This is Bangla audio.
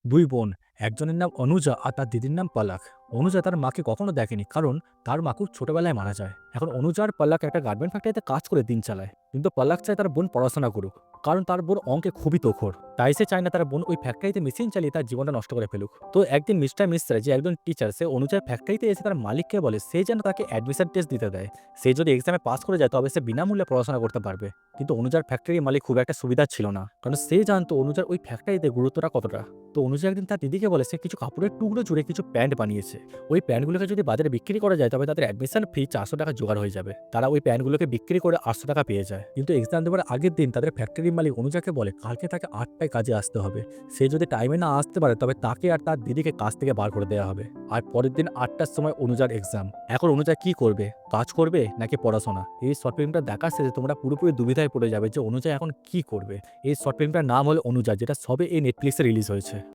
দুই বোন, একজনের নাম অনুজা আর তার দিদির নাম পলাক। অনুজা তার মাকে কখনো দেখেনি, কারণ তার মা খুব ছোটবেলায় মারা যায়। এখন অনুজা আর পলাক একটা গার্মেন্ট ফ্যাক্টরিতে কাজ করে দিন চালায়, কিন্তু পলাক চায় তার বোন পড়াশোনা করুক, কারণ তার বোন অঙ্কে খুবই তোখর। তাই সে চায় না তার বোন ওই ফ্যাক্টরিতে মেশিন চালিয়ে তার জীবনটা নষ্ট করে ফেলুক। তো একদিন মিস্টার মিশ্রা, যে একজন টিচার, সে অনুজার ফ্যাক্টরিতে এসে তার মালিককে বলে সে যেন তাকে অ্যাডমিশন টেস্ট দিতে দেয়। সে যদি এক্সামে পাস করে যায় তবে সে বিনামূল্যে পড়াশোনা করতে পারবে। কিন্তু অনুজার ফ্যাক্টরির মালিক খুব একটা সুবিধা ছিল না, কারণ সে জানতো অনুজার ওই ফ্যাক্টরিতে গুরুত্বটা কতটা। তো অনুজা একদিন তার দিদিকে বলে সে কিছু কাপড়ের টুকরো জুড়ে কিছু প্যান্ট বানিয়েছে। ওই প্যান্টগুলোকে যদি বাজারে বিক্রি করা যায় তবে তাদের অ্যাডমিশন ফি 400 টাকা জোগাড় হয়ে যাবে। তারা ওই প্যান্টগুলোকে বিক্রি করে 800 টাকা পেয়ে যায়। কিন্তু এক্সাম দেওয়ার আগের দিন তাদের ফ্যাক্টরির মালিক অনুজাকে বলে কালকে তাকে 8টায় কাজে আসতে হবে। সে যদি টাইমে না আসতে পারে তবে তাকে আর তার দিদিকে কাজ থেকে বার করে দেওয়া হবে। আর পরের দিন 8টার সময় অনুজার এক্সাম। এখন অনুজা কি করবে, কাজ করবে নাকি পড়াশোনা? এই শর্ট ফিল্মটা দেখার শেষে তোমরা পুরোপুরি দুবিধায় পড়ে যাবে যে অনুজা এখন কি করবে। এই শর্ট ফিল্মটার নাম হলো অনুজা, যেটা সবে এই নেটফ্লিক্সে রিলিজ হয়েছে।